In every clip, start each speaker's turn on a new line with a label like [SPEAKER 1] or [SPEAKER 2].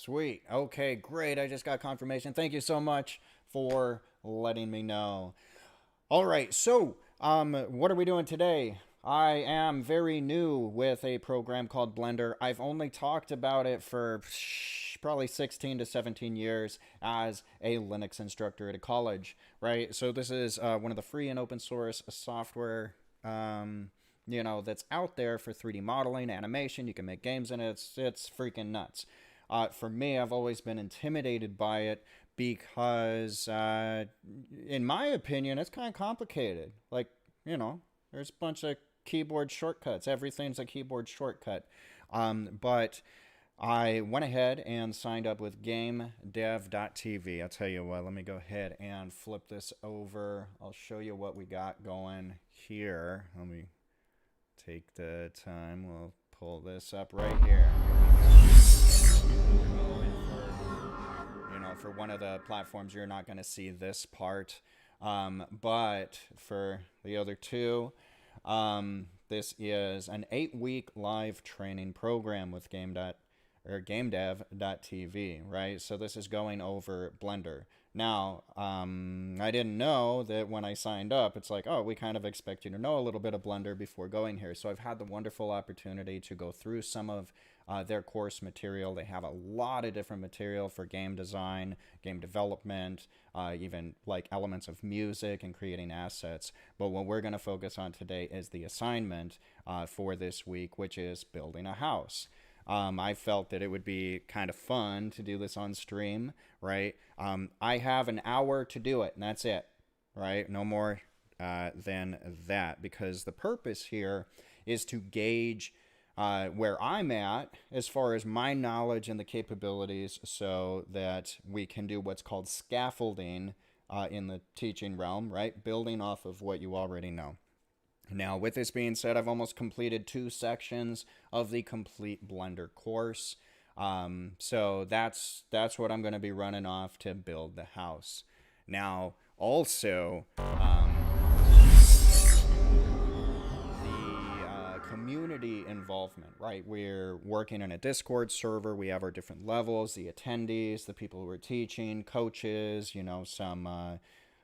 [SPEAKER 1] Sweet. Okay, great. I just got confirmation. Thank you so much for letting me know. All right, so what are we doing today? I am very new with a program called Blender. I've only talked about it for probably 16 to 17 years as a Linux instructor at a college, right? So this is one of the free and open source software, that's out there for 3D modeling, animation. You can make games in it. It's freaking nuts. For me, I've always been intimidated by it because, in my opinion, it's kind of complicated. Like, there's a bunch of keyboard shortcuts. Everything's a keyboard shortcut. But I went ahead and signed up with GameDev.tv. I'll tell you what, let me go ahead and flip this over. I'll show you what we got going here. Let me take the time. We'll pull this up right here. For one of the platforms, you're not going to see this part. But for the other two, this is an 8-week live training program with GameDev.tv, right? So this is going over Blender. Now, I didn't know that when I signed up, it's like, oh, we kind of expect you to know a little bit of Blender before going here. So I've had the wonderful opportunity to go through some of their course material. They have a lot of different material for game design, game development, even like elements of music and creating assets. But what we're going to focus on today is the assignment for this week, which is building a house. I felt that it would be kind of fun to do this on stream, right? I have an hour to do it, and that's it, right? No more than that, because the purpose here is to gauge where I'm at as far as my knowledge and the capabilities so that we can do what's called scaffolding in the teaching realm, right? Building off of what you already know. Now, with this being said, I've almost completed 2 sections of the complete Blender course. So that's what I'm going to be running off to build the house. Now, also, community involvement, right? We're working in a Discord server. We have our different levels, the attendees, the people who are teaching, coaches, some,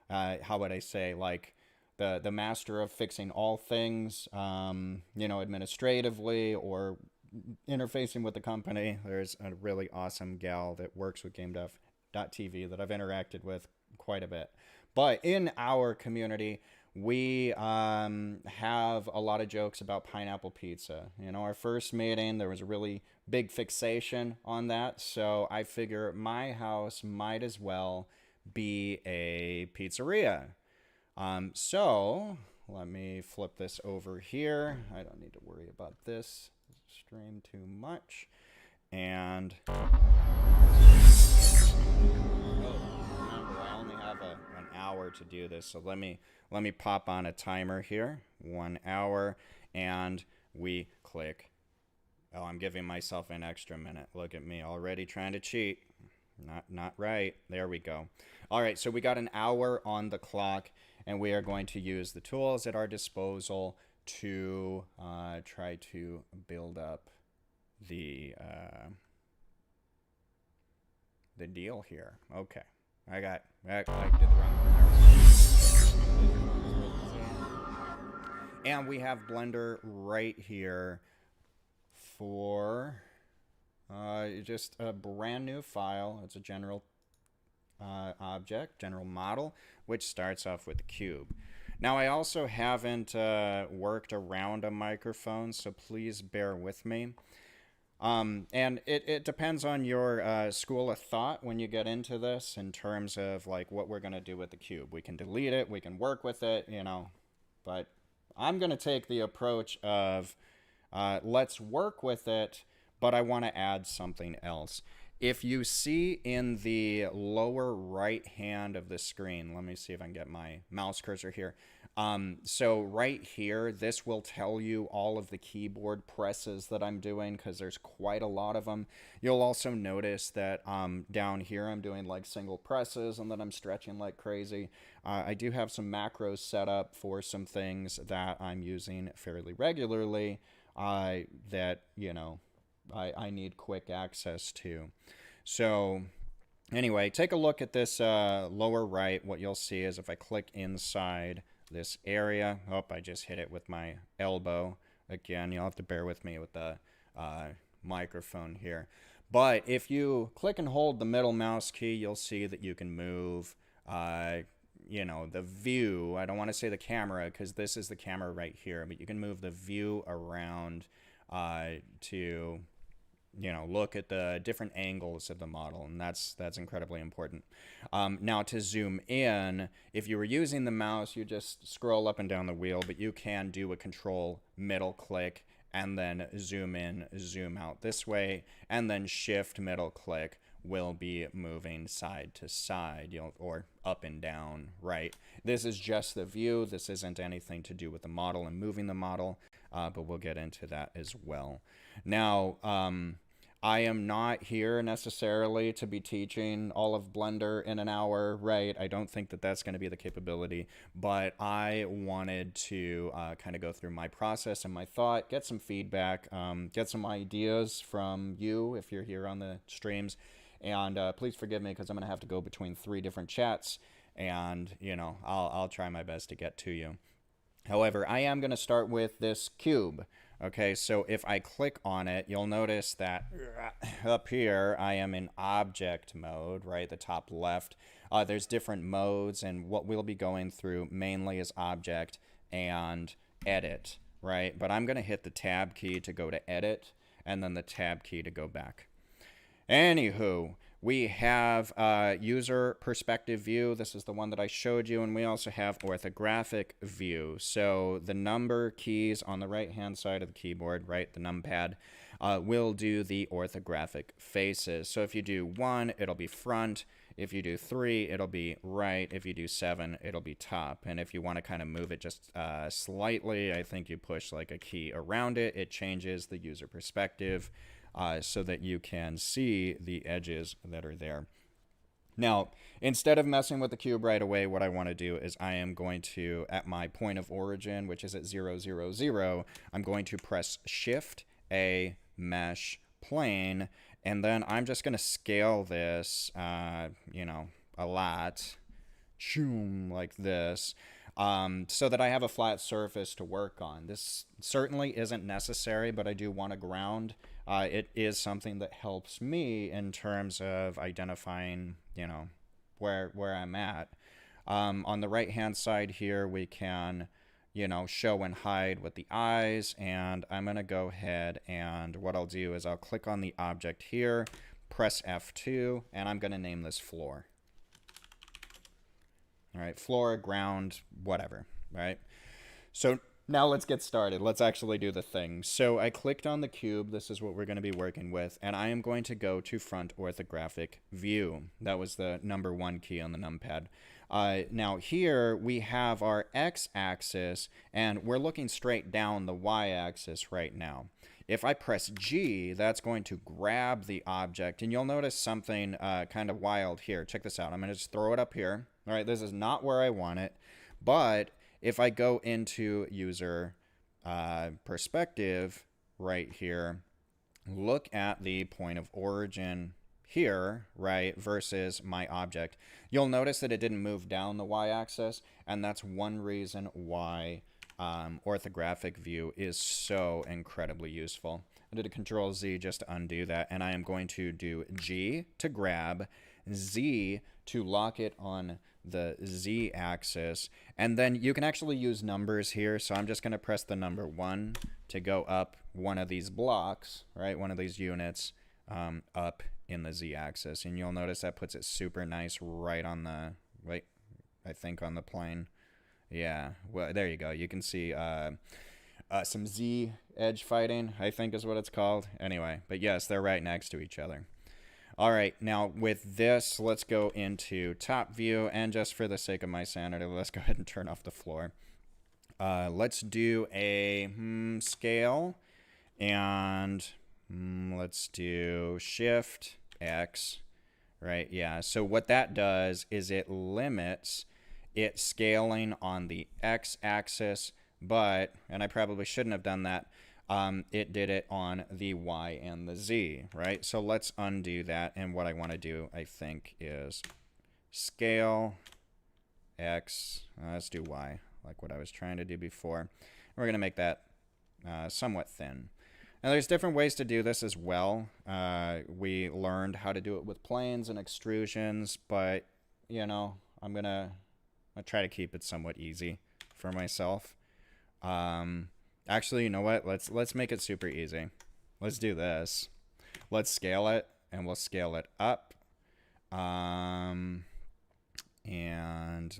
[SPEAKER 1] how would I say, like, the master of fixing all things, administratively or interfacing with the company. There's a really awesome gal that works with GameDev.tv that I've interacted with quite a bit. But in our community, we have a lot of jokes about pineapple pizza. Our first meeting, there was a really big fixation on that. So I figure my house might as well be a pizzeria. So let me flip this over here. I don't need to worry about this stream too much. And remember, I only have an hour to do this, so let me pop on a timer here. 1 hour, and we click. Oh, I'm giving myself an extra minute. Look at me already trying to cheat. Not right. There we go. All right, so we got an hour on the clock, and we are going to use the tools at our disposal to try to build up the deal here. Okay, I did the wrong one. And we have Blender right here for just a brand new file. It's a general object, general model, which starts off with the cube. Now, I also haven't worked around a microphone, so please bear with me. And it depends on your school of thought when you get into this in terms of like what we're going to do with the cube. We can delete it, we can work with it, but I'm going to take the approach of let's work with it, but I want to add something else. If you see in the lower right hand of the screen, let me see if I can get my mouse cursor here. So right here, this will tell you all of the keyboard presses that I'm doing because there's quite a lot of them. You'll also notice that down here I'm doing like single presses and then I'm stretching like crazy. I do have some macros set up for some things that I'm using fairly regularly that, I need quick access to. So anyway, take a look at this lower right. What you'll see is if I click inside this area, oh, I just hit it with my elbow. Again, you'll have to bear with me with the microphone here. But if you click and hold the middle mouse key, you'll see that you can move, you know, the view. I don't want to say the camera because this is the camera right here, but you can move the view around to, you know, look at the different angles of the model, and that's incredibly important. Now to zoom in, if you were using the mouse, you just scroll up and down the wheel, but you can do a control middle click and then zoom in, zoom out this way, and then shift middle click will be moving side to side, or up and down, right? This is just the view. This isn't anything to do with the model and moving the model, but we'll get into that as well. Now, I am not here necessarily to be teaching all of Blender in an hour, right? I don't think that that's going to be the capability, but I wanted to kind of go through my process and my thought, get some feedback, get some ideas from you if you're here on the streams, and please forgive me because I'm going to have to go between 3 different chats, and, you know, I'll try my best to get to you. However, I am going to start with this cube. Okay, so if I click on it, you'll notice that up here, I am in object mode, right, the top left. There's different modes, and what we'll be going through mainly is object and edit, right? But I'm going to hit the tab key to go to edit, and then the tab key to go back. Anywho, we have user perspective view. This is the one that I showed you, and we also have orthographic view. So the number keys on the right-hand side of the keyboard, right, the numpad, will do the orthographic faces. So if you do 1, it'll be front. If you do 3, it'll be right. If you do 7, it'll be top. And if you want to kind of move it just slightly, I think you push like a key around it. It changes the user perspective. So that you can see the edges that are there. Now, instead of messing with the cube right away, what I want to do is I am going to, at my point of origin, which is at 0, 0, 0, I'm going to press Shift A Mesh Plane, and then I'm just going to scale this, you know, a lot, like this. So that I have a flat surface to work on. This certainly isn't necessary, but I do want to ground. It is something that helps me in terms of identifying, you know, where I'm at. On the right-hand side here, we can, you know, show and hide with the eyes, and I'm going to go ahead and what I'll do is I'll click on the object here, press F2, and I'm going to name this floor. All right, floor, ground, whatever, right? So now let's get started. Let's actually do the thing. So I clicked on the cube. This is what we're going to be working with, and I am going to go to front orthographic view. That was the number 1 key on the numpad. Now here we have our x-axis, and we're looking straight down the y-axis right now. If I press G, that's going to grab the object, and you'll notice something kind of wild here. Check this out. I'm going to just throw it up here. All right, this is not where I want it, but if I go into user perspective right here, look at the point of origin here, right, versus my object, you'll notice that it didn't move down the y-axis, and that's one reason why orthographic view is so incredibly useful. I did a Control Z just to undo that, and I am going to do G to grab, Z to lock it on the Z axis, and then you can actually use numbers here. So I'm just going to press the number 1 to go up one of these blocks, right, one of these units up in the Z axis, and you'll notice that puts it super nice right on the, wait, I think on the plane. Yeah, well, there you go. You can see some Z edge fighting, I think is what it's called. Anyway, but yes, they're right next to each other. All right, now with this, let's go into top view, and just for the sake of my sanity, let's go ahead and turn off the floor. Let's do a scale, and let's do Shift X, right? Yeah, so what that does is it limits it scaling on the X-axis, but, and I probably shouldn't have done that, it did it on the Y and the Z, right? So let's undo that. And what I want to do, I think, is scale X. Let's do Y, like what I was trying to do before. We're going to make that somewhat thin. Now, there's different ways to do this as well. We learned how to do it with planes and extrusions, but, you know, I'm going to try to keep it somewhat easy for myself. Actually, you know what? Let's make it super easy. Let's do this. Let's scale it, and we'll scale it up. And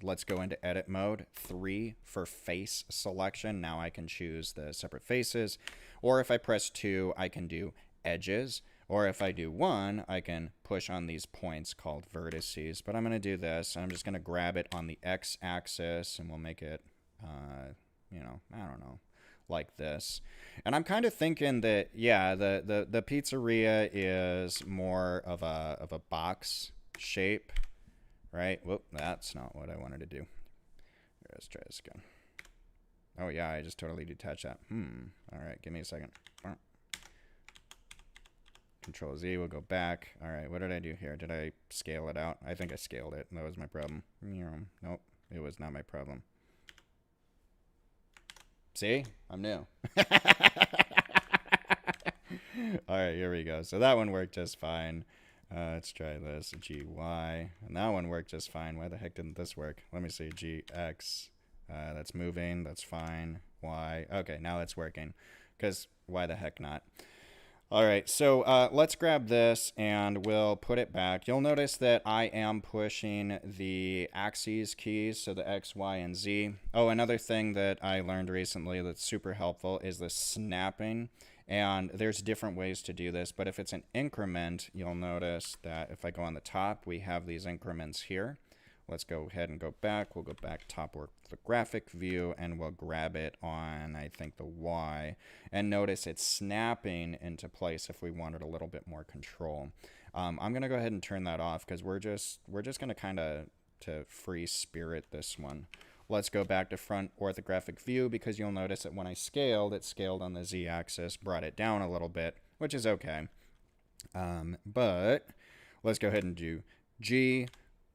[SPEAKER 1] let's go into edit mode. 3 for face selection. Now I can choose the separate faces. Or if I press 2, I can do edges. Or if I do 1, I can push on these points called vertices. But I'm going to do this. I'm just going to grab it on the x-axis, and we'll make it, you know, I don't know, like this. And I'm kind of thinking that, yeah, the pizzeria is more of a box shape, right? Whoop, that's not what I wanted to do. Let's try this again. Oh, yeah, I just totally detached that. All right, give me a second. Control Z, we'll go back. All right, what did I do here? Did I scale it out? I think I scaled it. That was my problem. Nope, it was not my problem. See? I'm new. All right, here we go. So that one worked just fine. Let's try this. GY. And that one worked just fine. Why the heck didn't this work? Let me see. GX. That's moving. That's fine. Y. Okay, now it's working. Because why the heck not? All right, so let's grab this and we'll put it back. You'll notice that I am pushing the axes keys, so the X, Y, and Z. Oh, another thing that I learned recently that's super helpful is the snapping. And there's different ways to do this, but if it's an increment, you'll notice that if I go on the top, we have these increments here. Let's go ahead and go back. We'll go back top orthographic view, and we'll grab it on, I think, the Y. And notice it's snapping into place if we wanted a little bit more control. I'm going to go ahead and turn that off because we're just going to kind of to free spirit this one. Let's go back to front orthographic view because you'll notice that when I scaled, it scaled on the Z-axis, brought it down a little bit, which is okay. But let's go ahead and do G,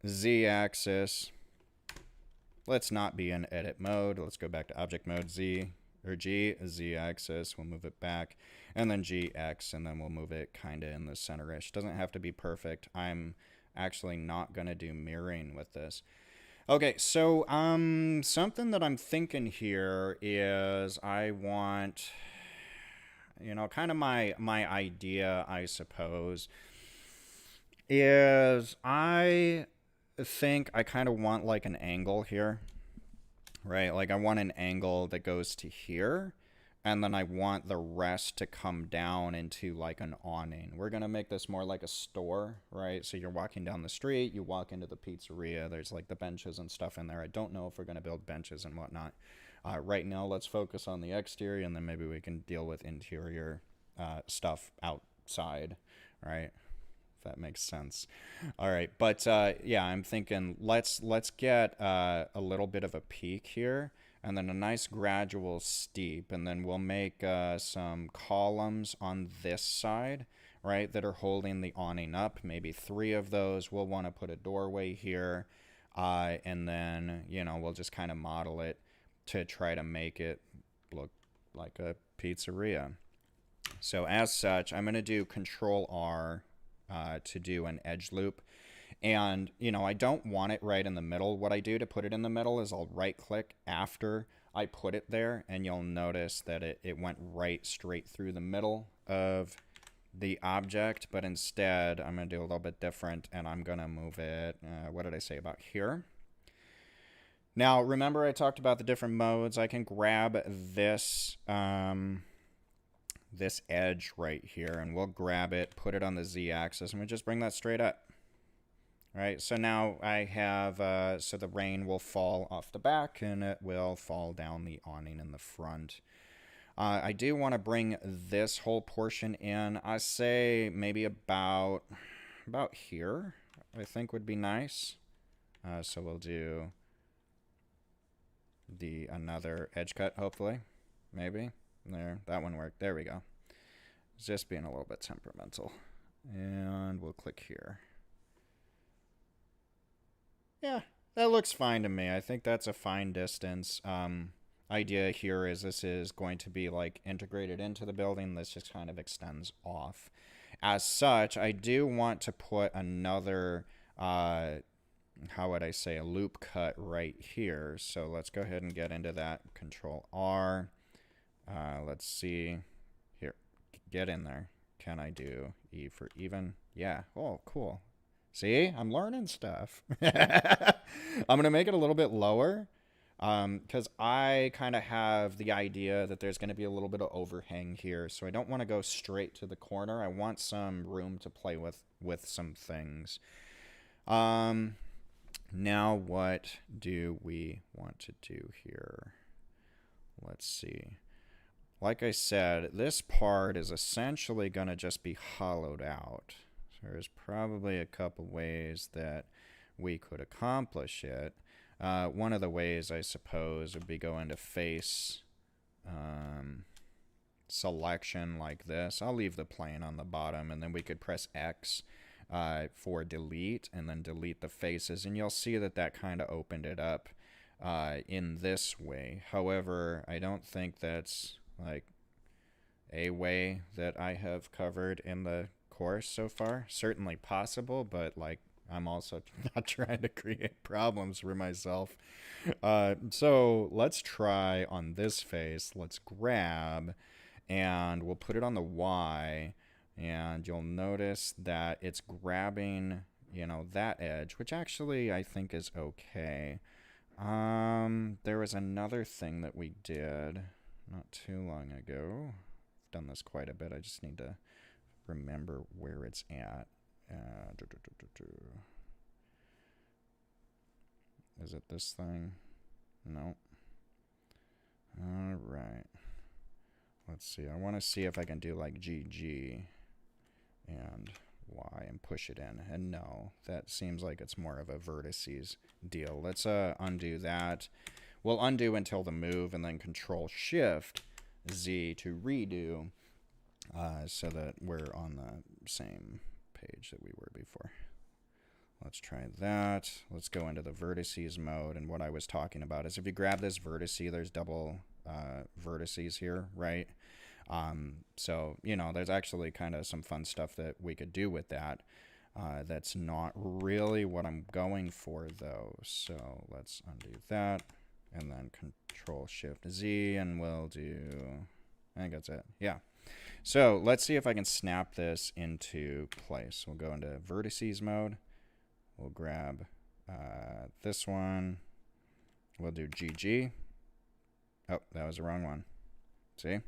[SPEAKER 1] Z-axis. Let's not be in edit mode. Let's go back to object mode, Z, or G, Z-axis. We'll move it back, and then GX, and then we'll move it kind of in the center-ish. Doesn't have to be perfect. I'm actually not going to do mirroring with this. Okay, so something that I'm thinking here is I want, you know, kind of my idea, I suppose, is I think I kind of want like an angle here, right? Like I want an angle that goes to here, and then I want the rest to come down into like an awning. We're going to make this more like a store, right? So you're walking down the street, you walk into the pizzeria, there's like the benches and stuff in there. I don't know if we're going to build benches and whatnot. Right now, let's focus on the exterior, and then maybe we can deal with interior stuff outside, right? That makes sense. All right, but yeah, I'm thinking let's get a little bit of a peak here, and then a nice gradual steep, and then we'll make some columns on this side, right, that are holding the awning up. Maybe 3 of those. We'll want to put a doorway here, and then, you know, we'll just kind of model it to try to make it look like a pizzeria. So as such, I'm going to do Control R to do an edge loop. And, you know, I don't want it right in the middle. What I do to put it in the middle is I'll right click after I put it there, and you'll notice that it went right straight through the middle of the object. But instead, I'm going to do a little bit different, and I'm going to move it, what did I say about here? Now, remember I talked about the different modes. I can grab this this edge right here, and we'll grab it, put it on the Z-axis, and we just bring that straight up. All right, so now I have, so the rain will fall off the back, and it will fall down the awning in the front. I do want to bring this whole portion in. I say maybe about here, I think would be nice. So we'll do another edge cut, hopefully, maybe. there. That one worked. There we go. It's just being a little bit temperamental. And we'll click here. Yeah, that looks fine to me. I think that's a fine distance. Idea here is this is going to be like integrated into the building. This just kind of extends off. As such, I do want to put another, how would I say, a loop cut right here. So let's go ahead and get into that. Control R. Let's see. Here, get in there. Can I do E for even? Yeah. Oh, cool. See, I'm learning stuff. I'm going to make it a little bit lower because I kind of have the idea that there's going to be a little bit of overhang here. So I don't want to go straight to the corner. I want some room to play with some things. Now what do we want to do here? Let's see. Like I said, this part is essentially going to just be hollowed out. So there's probably a couple ways that we could accomplish it. One of the ways, I suppose, would be go into face selection like this. I'll leave the plane on the bottom, and then we could press X for delete, and then delete the faces. And you'll see that that kind of opened it up in this way. However, I don't think that's like a way that I have covered in the course so far. Certainly possible, but like I'm also not trying to create problems for myself. So let's try on this face. Let's grab and we'll put it on the Y, and you'll notice that it's grabbing, you know, that edge, which actually I think is okay. There was another thing that we did not too long ago. I've done this quite a bit. I just need to remember where it's at. Is it this thing? No. All right. Let's see. I want to see if I can do like GG and Y and push it in. And no, that seems like it's more of a vertices deal. Let's undo that. We'll undo until the move, and then Control Shift Z to redo, so that we're on the same page that we were before. Let's try that. Let's go into the vertices mode. And what I was talking about is if you grab this vertice, there's double vertices here, right? So, you know, there's actually kind of some fun stuff that we could do with that. That's not really what I'm going for, though. So let's undo that. And then Control Shift Z, and we'll do, I think that's it. Yeah. So let's see if I can snap this into place. We'll go into vertices mode. We'll grab this one. We'll do GG. Oh, that was the wrong one. See?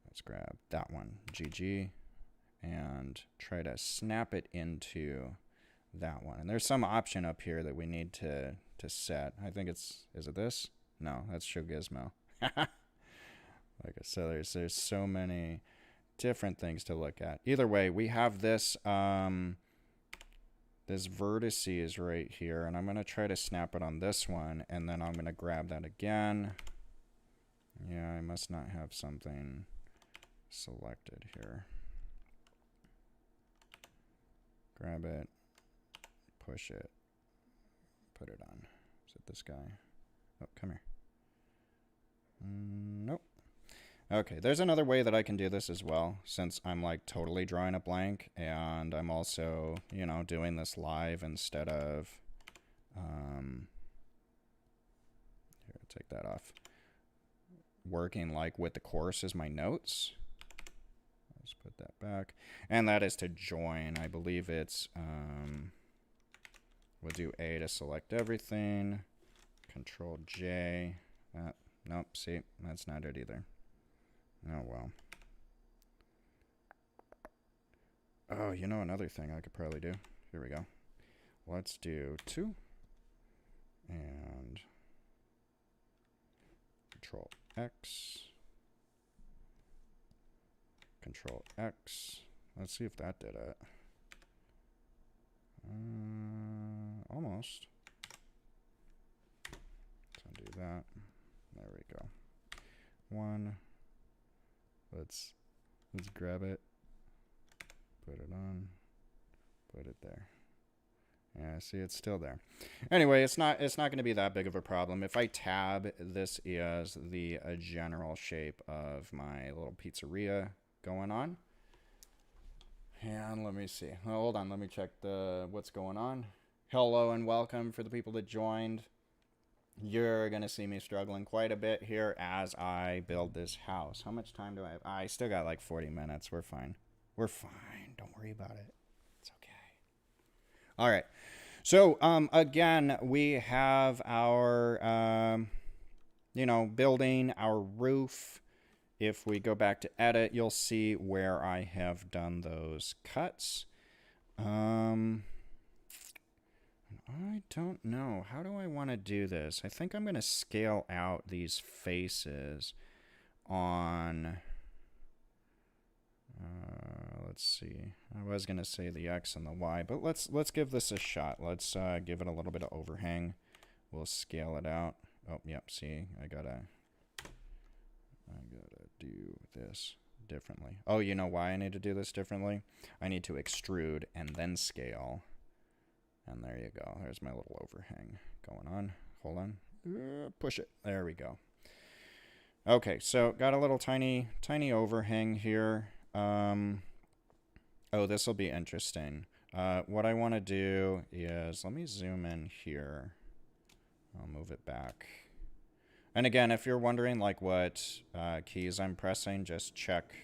[SPEAKER 1] Let's grab that one, GG, and try to snap it into that one. And there's some option up here that we need to set. I think it's, is it this? No, that's Show Gizmo. Like I said, there's so many different things to look at. Either way, we have this this vertices right here, and I'm going to try to snap it on this one, and then I'm going to grab that again. Yeah, I must not have something selected here. Grab it, push it, put it on. Is it this guy? Oh, come here. Nope. Okay, there's another way that I can do this as well, since I'm like totally drawing a blank, and I'm also, you know, doing this live instead of, here, take that off. Working like with the course as my notes. Let's put that back. And that is to join. I believe it's, we'll do A to select everything. Control J. Nope, see, that's not it either. Oh, well. Oh, you know another thing I could probably do? Here we go. Let's do 2. And Control X. Control X. Let's see if that did it. Almost. Let's undo that. There we go. 1, let's grab it, put it on, put it there. Yeah, see, it's still there. Anyway, it's not going to be that big of a problem. If I tab, this is the general shape of my little pizzeria going on. And let me see. Oh, hold on, let me check what's going on. Hello and welcome for the people that joined. You're going to see me struggling quite a bit here as I build this house. How much time do I have? I still got like 40 minutes. We're fine. We're fine. Don't worry about it. It's okay. All right. So, again, we have our, building, our roof. If we go back to edit, you'll see where I have done those cuts. I don't know. How do I want to do this? I think I'm going to scale out these faces on... let's see. I was going to say the X and the Y, but let's give this a shot. Let's give it a little bit of overhang. We'll scale it out. Oh, yep, see, I gotta do this differently. Oh, you know why I need to do this differently? I need to extrude and then scale. And there you go. There's my little overhang going on. Hold on. Push it. There we go. Okay, so got a little tiny overhang here. Oh, this will be interesting. What I want to do is, let me zoom in here. I'll move it back. And again, if you're wondering like what keys I'm pressing, just check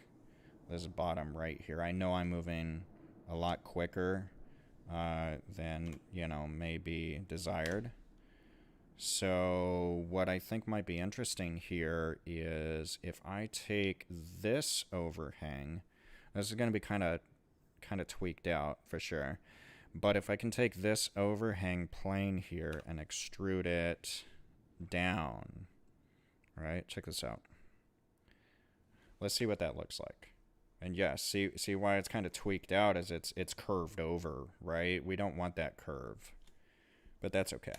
[SPEAKER 1] this bottom right here. I know I'm moving a lot quicker than, may be desired. So what I think might be interesting here is if I take this overhang, this is going to be kind of tweaked out for sure. But if I can take this overhang plane here and extrude it down, right? Check this out. Let's see what that looks like. And yes, see why it's kind of tweaked out is it's curved over, right? We don't want that curve, but that's okay.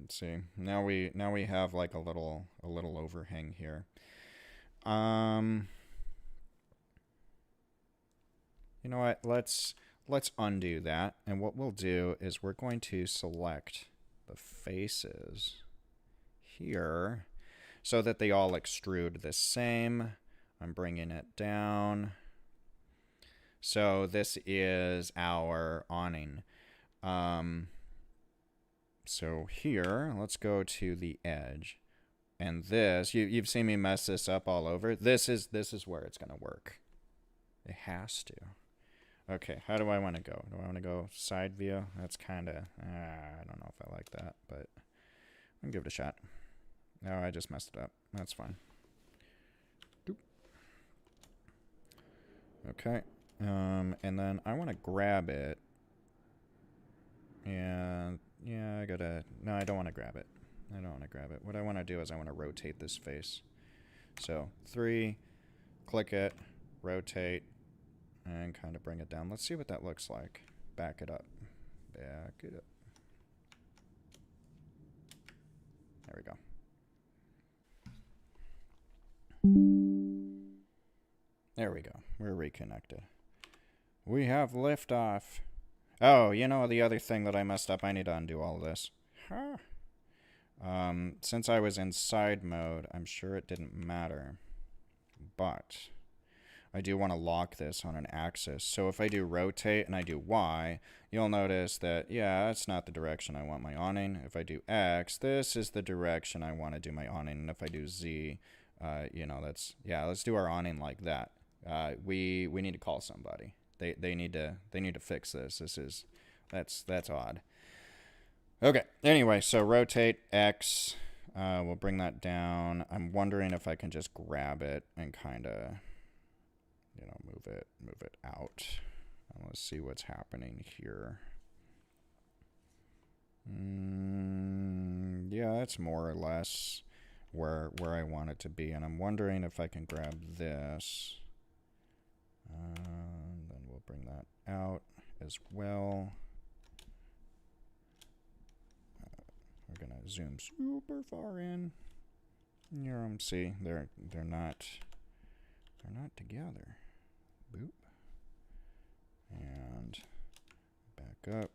[SPEAKER 1] Let's see. Now we have like a little overhang here. You know what? Let's undo that, and what we'll do is we're going to select the faces here so that they all extrude the same. I'm bringing it down. So this is our awning. So here, let's go to the edge. And this, you've seen me mess this up all over. This is where it's going to work. It has to. Okay, how do I want to go? Do I want to go side view? That's kind of, I don't know if I like that, but I'll give it a shot. No, I just messed it up. That's fine. Doop. Okay, and then I want to grab it. And, yeah, no, I don't want to grab it. I don't want to grab it. What I want to do is I want to rotate this face. So, 3, click it, rotate, and kind of bring it down. Let's see what that looks like. Back it up. Back it up. There we go. There we go. We're reconnected. We have liftoff. Oh, the other thing that I messed up, I need to undo all of this. Huh. Since I was in side mode, I'm sure it didn't matter. But I do want to lock this on an axis. So if I do rotate and I do Y, you'll notice that, yeah, that's not the direction I want my awning. If I do X, this is the direction I want to do my awning. And if I do Z, let's do our awning like that. We need to call somebody. They need to fix this. That's odd. Okay. Anyway, so rotate X. We'll bring that down. I'm wondering if I can just grab it and kind of, move it out. And let's see what's happening here. Yeah, that's more or less where I want it to be, and I'm wondering if I can grab this. Then we'll bring that out as well. We're gonna zoom super far in. See, they're not They're not together. Boop. And back up.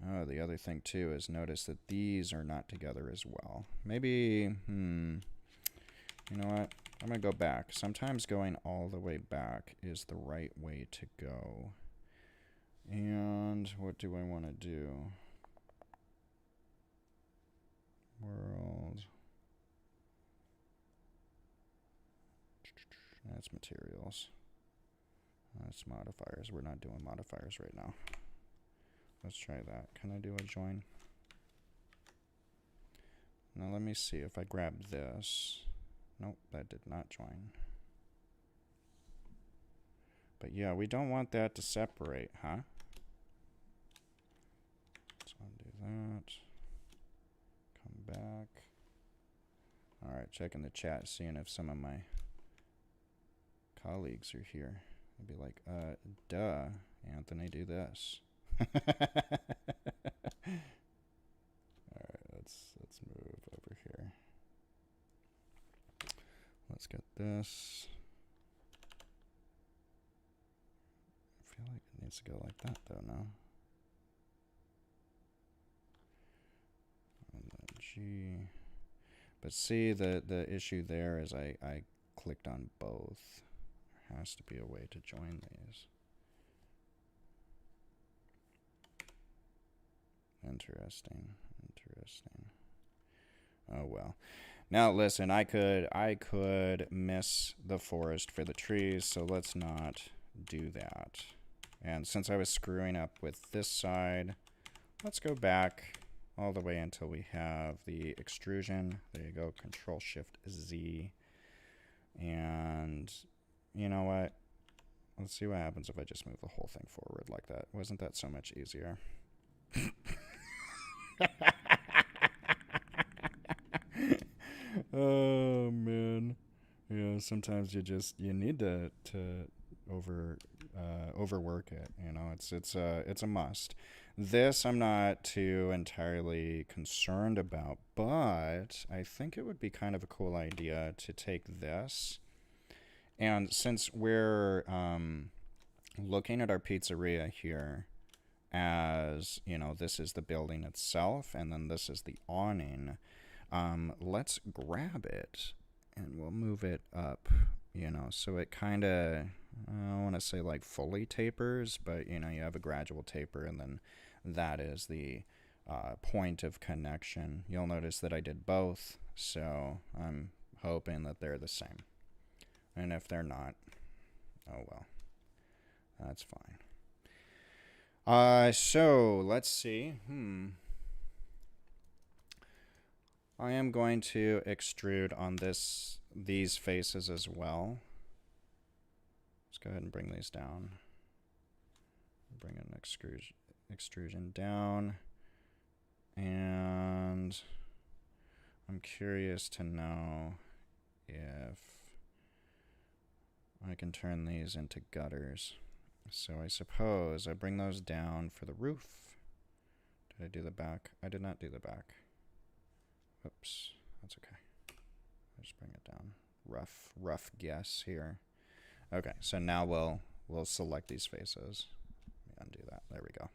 [SPEAKER 1] Oh, the other thing too is notice that these are not together as well. Maybe, you know what? I'm going to go back. Sometimes going all the way back is the right way to go. And what do I want to do? World. That's materials. That's modifiers. We're not doing modifiers right now. Let's try that. Can I do a join? Now let me see if I grab this. Nope, that did not join. But yeah, we don't want that to separate, huh? Let's undo that. Come back. Alright, checking the chat, seeing if some of my colleagues are here. I'd be like, duh, Anthony, do this. Alright, let's move over here. Let's get this. I feel like it needs to go like that though now. And then G. But see, the issue there is I clicked on both. There has to be a way to join these. Interesting. Oh well. Now listen, I could miss the forest for the trees, so let's not do that. And since I was screwing up with this side, let's go back all the way until we have the extrusion. There you go, Control-Shift-Z. And you know what? Let's see what happens if I just move the whole thing forward like that. Wasn't that so much easier? Oh man, yeah. Sometimes you need to overwork it. You know, it's a must. This I'm not too entirely concerned about, but I think it would be kind of a cool idea to take this, and since we're looking at our pizzeria here, as you know, this is the building itself, and then this is the awning. Let's grab it and we'll move it up, you know, so it kind of, I don't want to say like fully tapers, but you know, you have a gradual taper, and then that is the point of connection. You'll notice that I did both, so I'm hoping that they're the same. And if they're not, oh well, that's fine. So let's see. I am going to extrude on these faces as well. Let's go ahead and bring these down. Bring an extrusion down. And I'm curious to know if I can turn these into gutters. So I suppose I bring those down for the roof. Did I do the back? I did not do the back. Oops, that's okay. I'll just bring it down. Rough guess here. Okay, so now we'll select these faces. Let me undo that. There we go.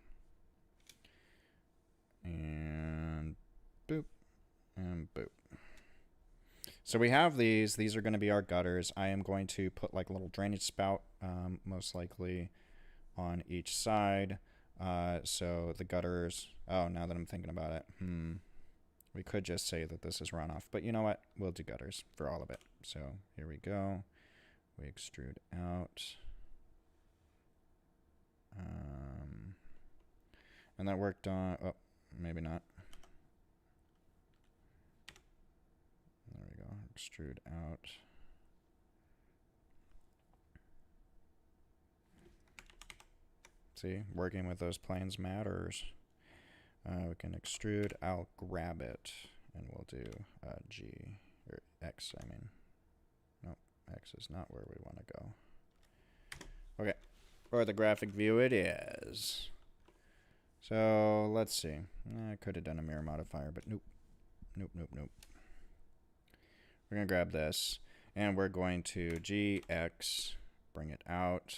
[SPEAKER 1] And boop, and boop. So we have these. These are going to be our gutters. I am going to put like a little drainage spout, most likely, on each side. So the gutters. Oh, now that I'm thinking about it, we could just say that this is runoff, but you know what? We'll do gutters for all of it. So here we go. We extrude out. And that worked on, oh, maybe not. There we go, extrude out. See, working with those planes matters. We can extrude, I'll grab it, and we'll do G, or X, I mean. Nope, X is not where we want to go. Okay, for the graphic view it is. So, let's see. I could have done a mirror modifier, but nope. Nope. We're going to grab this. And we're going to GX, bring it out.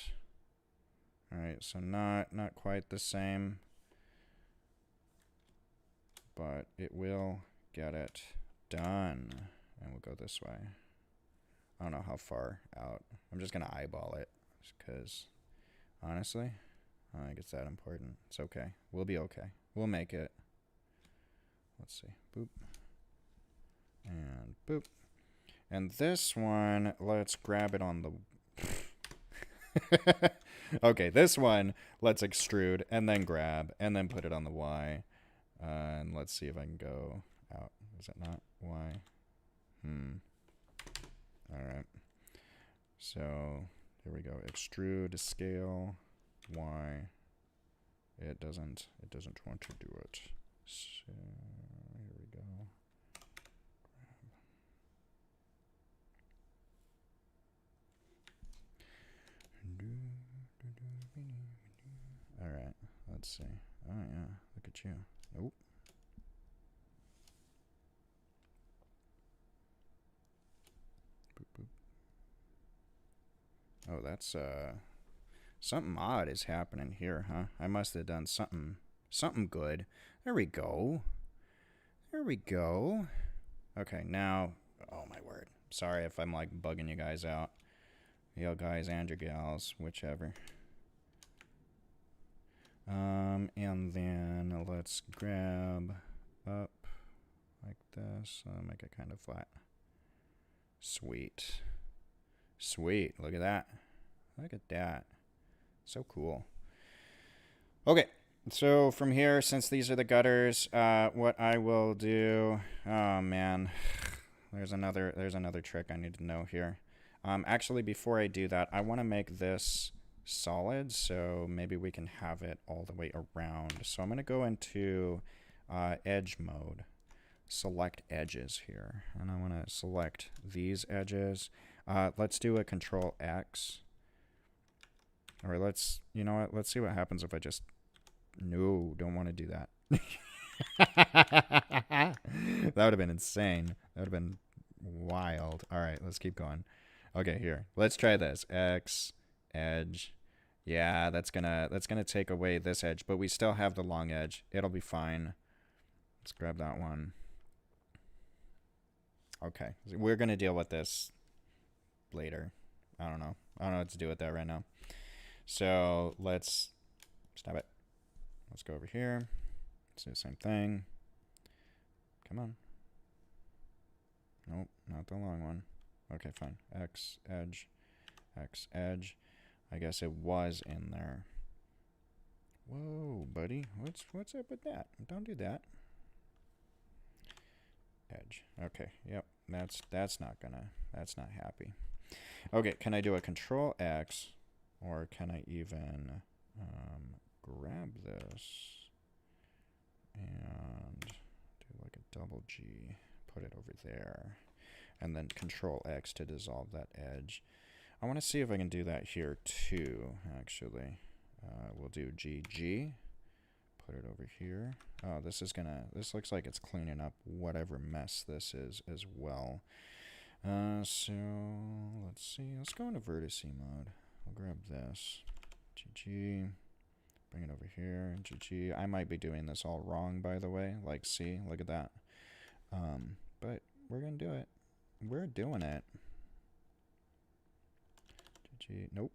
[SPEAKER 1] All right, so not quite the same, but it will get it done. And we'll go this way. I don't know how far out. I'm just going to eyeball it because, honestly, I don't think it's that important. It's okay. We'll be okay. We'll make it. Let's see. Boop. And boop. And this one, let's grab it on the... Okay, this one, let's extrude and then grab and then put it on the Y. And let's see if I can go out. Is it not Y? Alright. So, here we go. Extrude, scale, Y. It doesn't want to do it. So, here we go. Alright, let's see. Oh yeah, look at you. Nope. Boop, boop. Oh, that's something odd is happening here, huh? I must have done something good. There we go. There we go. Okay, now, oh my word. Sorry if I'm like bugging you guys out. You guys and your gals, whichever. And then let's grab up like this. Make it kind of flat. Sweet. Sweet. Look at that. Look at that. So cool. Okay. So from here, since these are the gutters, what I will do... Oh, man. There's another trick I need to know here. Actually, before I do that, I want to make this solid, so maybe we can have it all the way around. So I'm going to go into edge mode, select edges here, and I want to select these edges. Let's do a Control X. Or let's, you know what, let's see what happens if I just, no, don't want to do that. That would have been insane. That would have been wild. All right, let's keep going. Okay, here. Let's try this. X, edge. Yeah, that's gonna take away this edge, but we still have the long edge. It'll be fine. Let's grab that one. Okay, we're gonna deal with this later. I don't know what to do with that right now. So let's stop it. Let's go over here. Let's do the same thing. Come on. Nope, not the long one. Okay, fine. X, edge, X, edge. I guess it was in there. Whoa, buddy. What's up with that? Don't do that. Edge. Okay, yep. That's not happy. Okay, can I do a Control X? Or can I even grab this and do like a double G, put it over there, and then Control X to dissolve that edge. I want to see if I can do that here too, actually. We'll do GG, put it over here. Oh, this looks like it's cleaning up whatever mess this is as well. So, let's see, let's go into vertice mode. I'll grab this, GG, bring it over here, GG. I might be doing this all wrong, by the way. Like, see, look at that. But we're gonna do it. We're doing it. GG. Nope.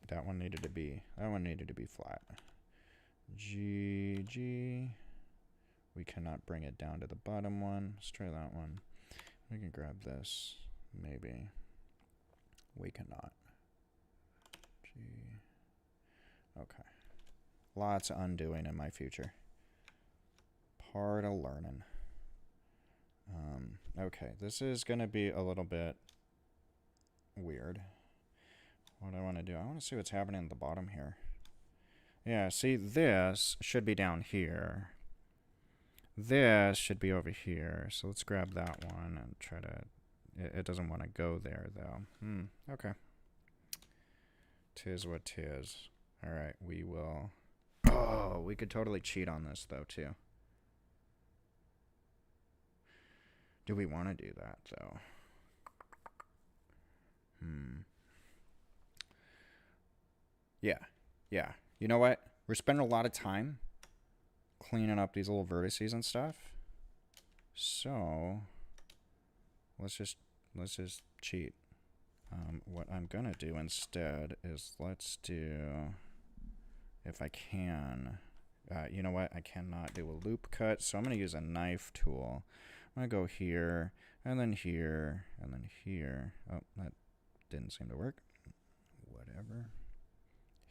[SPEAKER 1] That one needed to be flat. GG. We cannot bring it down to the bottom one. Let's try that one. We can grab this. Maybe. We cannot. Okay. Lots of undoing in my future. Part of learning. Okay, this is going to be a little bit weird. What do I want to do? I want to see what's happening at the bottom here. Yeah, see, this should be down here. This should be over here. So let's grab that one and try to... It doesn't want to go there, though. Okay. Tis what tis. Alright, we will... Oh, we could totally cheat on this, though, too. Do we want to do that, though? Yeah. Yeah. You know what? We're spending a lot of time cleaning up these little vertices and stuff. So let's just cheat. What I'm gonna do instead is let's do, if I can, you know what? I cannot do a loop cut, so I'm gonna use a knife tool. I'm gonna go here, and then here, and then here. Oh, that didn't seem to work. Whatever.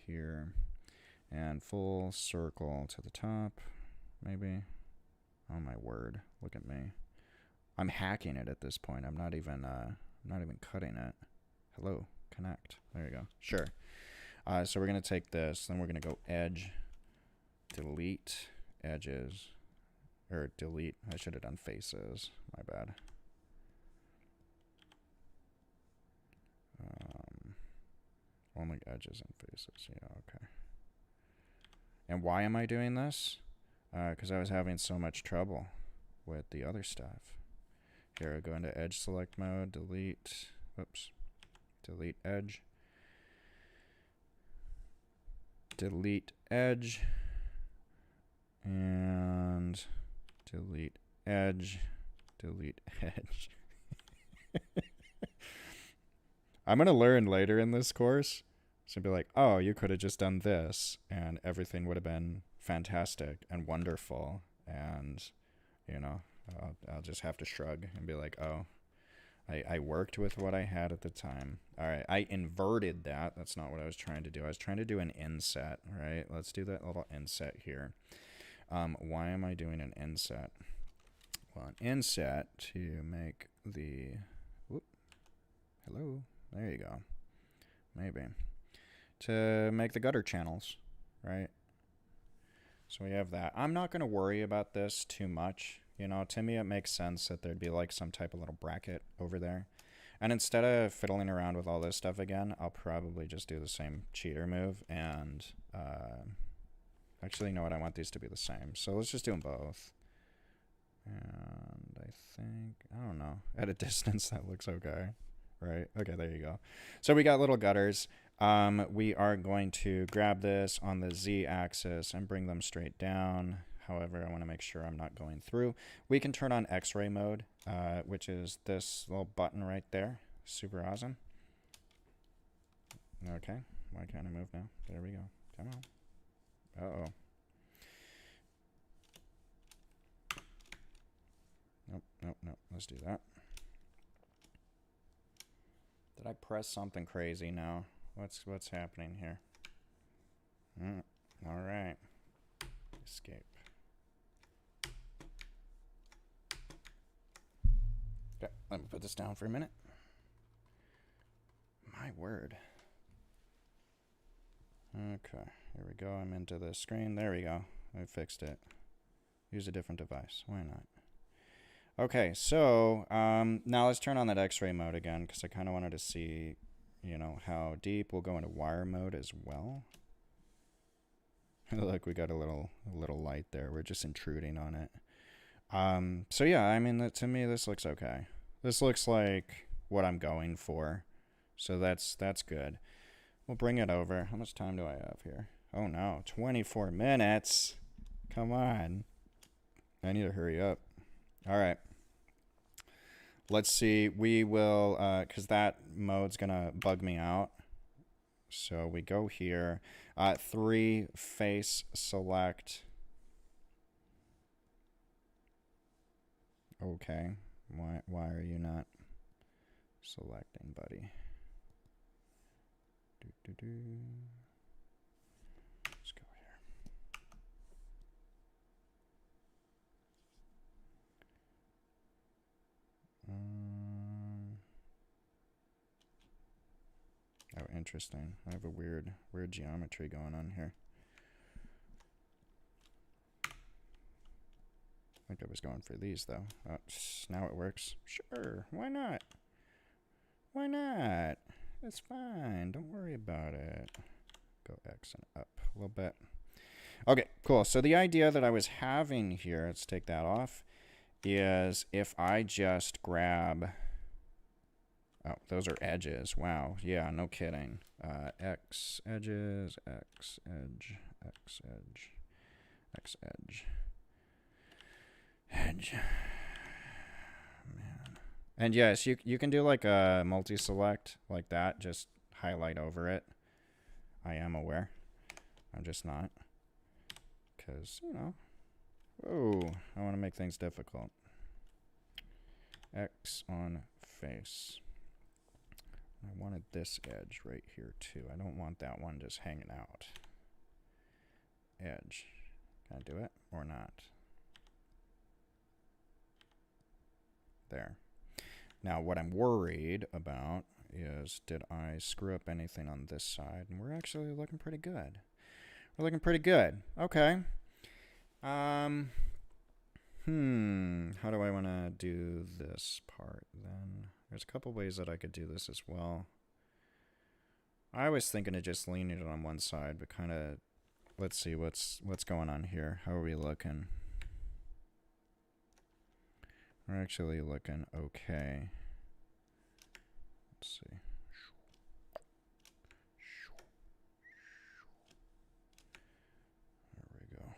[SPEAKER 1] Here, and full circle to the top, maybe. Oh my word! Look at me. I'm hacking it at this point. I'm not even cutting it. Hello, connect. There you go. Sure. So we're gonna take this, then we're gonna go edge, delete edges, or delete. I should have done faces. My bad. Only edges and faces. Yeah. Okay. And why am I doing this? Because I was having so much trouble with the other stuff. Here, I go into edge select mode, delete, whoops, delete edge, delete edge, and delete edge, delete edge. I'm going to learn later in this course, so be like, oh, you could have just done this, and everything would have been fantastic and wonderful, and, you know, I'll just have to shrug and be like, oh, I worked with what I had at the time. All right, I inverted that. That's not what I was trying to do. I was trying to do an inset, right? Let's do that little inset here. Why am I doing an inset? Well, an inset to make the, whoop, hello, there you go, maybe, to make the gutter channels, right? So we have that. I'm not going to worry about this too much. You know, to me, it makes sense that there'd be like some type of little bracket over there. And instead of fiddling around with all this stuff again, I'll probably just do the same cheater move. And actually, you know what? I want these to be the same. So let's just do them both. And I think, I don't know, at a distance, that looks okay. Right? Okay, there you go. So we got little gutters. We are going to grab this on the Z-axis and bring them straight down. However, I want to make sure I'm not going through. We can turn on X-ray mode, which is this little button right there. Super awesome. Okay, why can't I move now? There we go. Come on. Uh-oh. Nope, nope, nope. Let's do that. Did I press something crazy now? What's happening here? All right. Escape. Okay, let me put this down for a minute. My word. Okay, here we go. I'm into the screen. There we go. I fixed it. Use a different device. Why not? Okay, so now let's turn on that X-ray mode again because I kind of wanted to see, you know, how deep. We'll go into wire mode as well. Look, we got a little light there. We're just intruding on it. So yeah, I mean, to me, this looks okay. This looks like what I'm going for. So that's good. We'll bring it over. How much time do I have here? Oh no, 24 minutes. Come on. I need to hurry up. All right. Let's see. We will, because that mode's going to bug me out. So we go here. 3 face select. Okay. Why are you not selecting, buddy? Let's go here. Oh, interesting. I have a weird geometry going on here. I think I was going for these, though. Now it works. Sure, why not? Why not? It's fine. Don't worry about it. Go X and up a little bit. Okay, cool. So the idea that I was having here, let's take that off, is if I just grab Oh, those are edges. Wow. Yeah, no kidding. X edges, X edge, X edge, X edge, edge. Man. And yes, you can do like a multi-select like that. Just highlight over it. I am aware. I'm just not. Because, you know. Whoa. I want to make things difficult. X on face. I wanted this edge right here too. I don't want that one just hanging out. Edge. Can I do it or not? There. Now what I'm worried about is, did I screw up anything on this side? And we're actually looking pretty good. We're looking pretty good. Okay. How do I want to do this part then? There's a couple ways that I could do this as well. I was thinking of just leaning it on one side, but kind of, let's see what's going on here. How are we looking? We're actually looking okay. Let's see. There we go.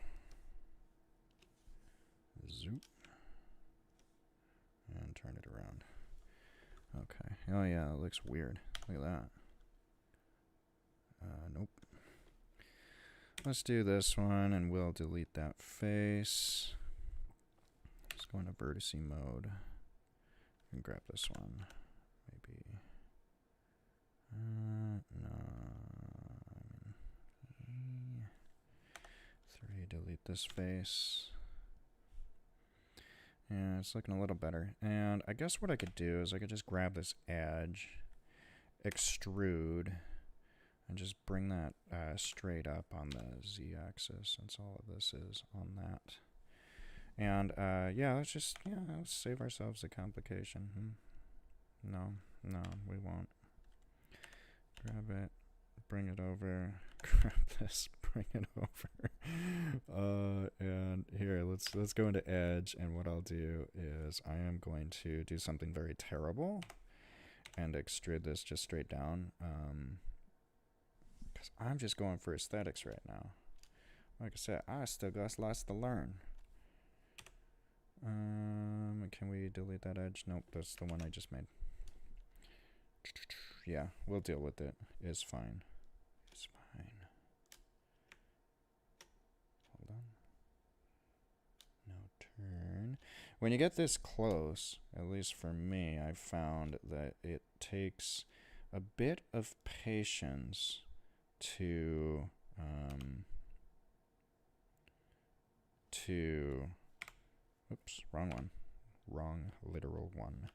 [SPEAKER 1] Zoop. And turn it around. Okay. Oh yeah, it looks weird. Look at that. Nope. Let's do this one and we'll delete that face. Let's go into vertice mode. And grab this one. Maybe. No. 3, delete this face. Yeah, it's looking a little better. And I guess what I could do is I could just grab this edge, extrude, and just bring that straight up on the z-axis, since all of this is on that. And yeah, let's save ourselves the complication. No, we won't. Grab it, bring it over, grab this, bring it over. And here, let's go into edge, and what I'll do is I am going to do something very terrible and extrude this just straight down. Because I'm just going for aesthetics right now. Like I said, I still got lots to learn. Can we delete that edge? Nope, that's the one I just made. Yeah, we'll deal with it. It's fine. It's fine. Hold on. No turn. When you get this close, at least for me, I've found that it takes a bit of patience to oops, wrong one. Wrong literal one.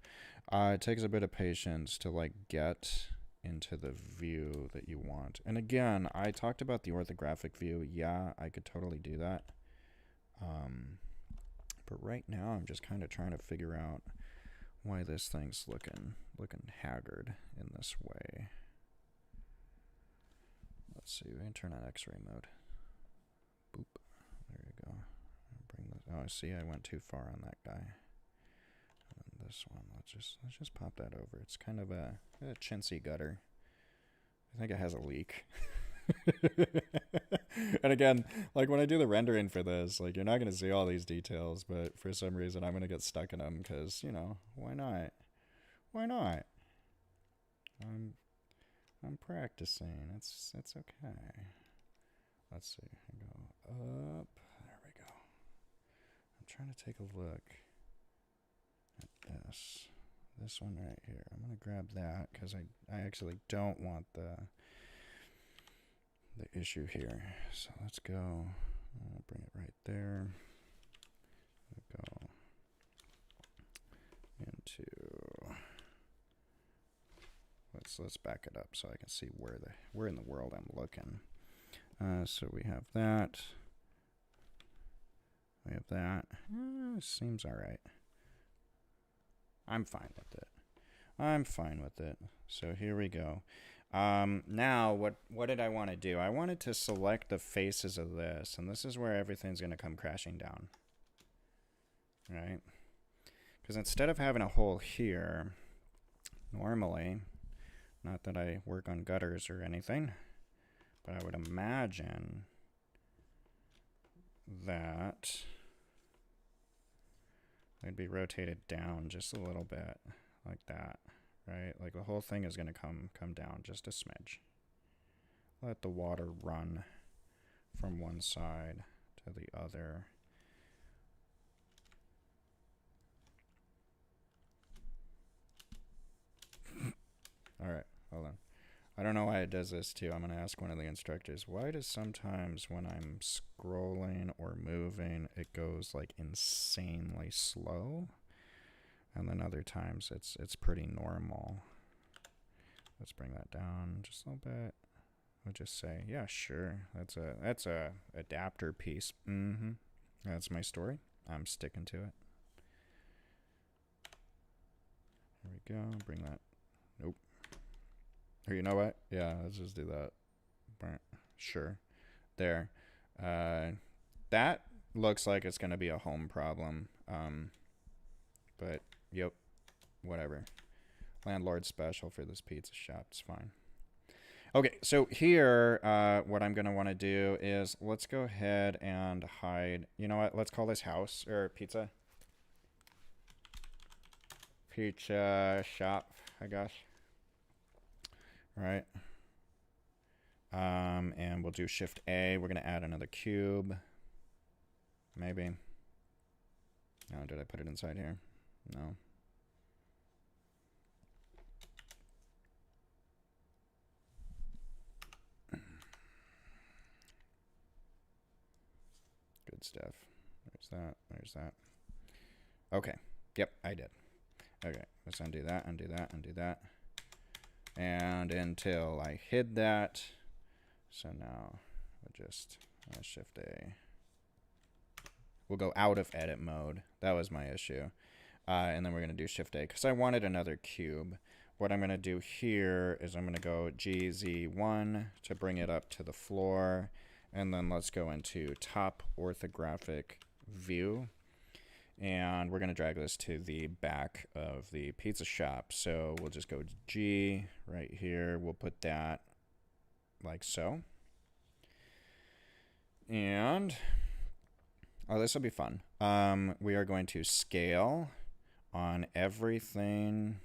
[SPEAKER 1] It takes a bit of patience to like get into the view that you want. And again, I talked about the orthographic view. Yeah, I could totally do that. But right now I'm just kind of trying to figure out why this thing's looking haggard in this way. Let's see, we can turn on X-ray mode. Boop. There you go. Bring this. Oh, see, I went too far on that guy. And this one, let's just pop that over. It's kind of a chintzy gutter. I think it has a leak. And again, like when I do the rendering for this, like you're not going to see all these details, but for some reason I'm going to get stuck in them because, you know, why not? Why not? I'm practicing. It's okay. Let's see. I go up. There we go. I'm trying to take a look at this one right here. I'm going to grab that because I actually don't want the issue here. So let's go. I'll bring it right there. We'll go into. Let's back it up so I can see where in the world I'm looking. So we have that. We have that. Seems all right. I'm fine with it. I'm fine with it. So here we go. Now, what did I want to do? I wanted to select the faces of this, and this is where everything's going to come crashing down. Right? Because instead of having a hole here, normally, not that I work on gutters or anything, but I would imagine that they'd be rotated down just a little bit, like that, right? Like the whole thing is gonna come down just a smidge. Let the water run from one side to the other. All right, hold on. I don't know why it does this too. I'm going to ask one of the instructors. Why does sometimes when I'm scrolling or moving, it goes like insanely slow? And then other times it's pretty normal. Let's bring that down just a little bit. We'll just say, yeah, sure. That's a adapter piece. That's my story. I'm sticking to it. There we go. Bring that. Nope. Or you know what? Yeah, let's just do that. Sure. There. That looks like it's going to be a home problem. But, yep. Whatever. Landlord special for this pizza shop. It's fine. Okay, so here, what I'm going to want to do is let's go ahead and hide. You know what? Let's call this house or pizza. Pizza shop, I guess. Right. And we'll do Shift A. We're going to add another cube. Maybe. Oh, did I put it inside here? No. Good stuff. There's that. There's that. Okay. Yep, I did. Okay, let's undo that, undo that, undo that. And until I hid that. So now we'll just Shift A. We'll go out of edit mode. That was my issue. And then we're going to do Shift A because I wanted another cube. What I'm going to do here is I'm going to go GZ1 to bring it up to the floor. And then let's go into top orthographic view. And we're going to drag this to the back of the pizza shop. So we'll just go G right here. We'll put that like so. And, oh, this will be fun. We are going to scale on everything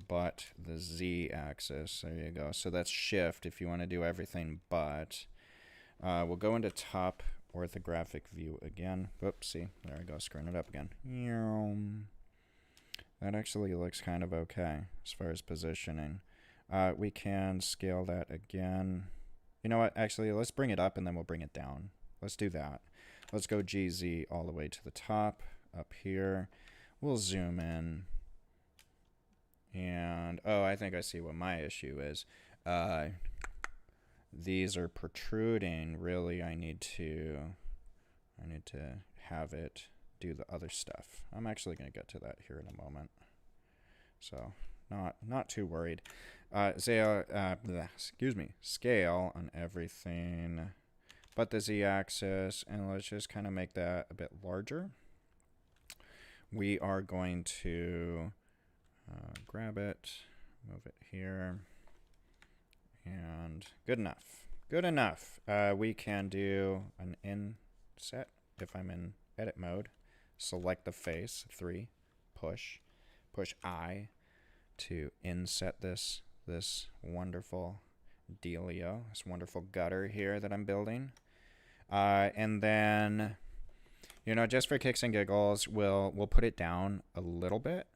[SPEAKER 1] but the Z axis. There you go. So that's Shift if you want to do everything but. We'll go into top orthographic view again. Whoopsie. There I go, screwing it up again. That actually looks kind of okay as far as positioning. We can scale that again. You know what? Actually, let's bring it up and then we'll bring it down. Let's do that. Let's go GZ all the way to the top up here. We'll zoom in. And, oh, I think I see what my issue is. These are protruding. Really, I need to have it do the other stuff. I'm actually going to get to that here in a moment. So, not too worried. Excuse me. Scale on everything but the Z-axis, and let's just kind of make that a bit larger. We are going to grab it, move it here. And good enough. Good enough. We can do an inset if I'm in edit mode. Select the face, 3, push I to inset this wonderful dealio, this wonderful gutter here that I'm building. And then, you know, just for kicks and giggles, we'll put it down a little bit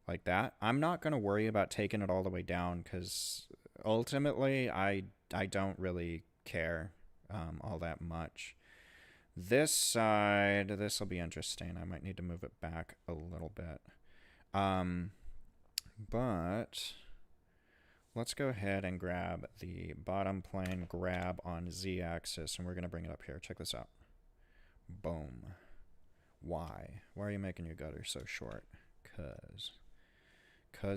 [SPEAKER 1] like that. I'm not going to worry about taking it all the way down because ultimately, I don't really care all that much. This side, this will be interesting. I might need to move it back a little bit. But let's go ahead and grab the bottom plane, grab on Z-axis, and we're going to bring it up here. Check this out. Boom. Why? Why are you making your gutter so short? 'Cause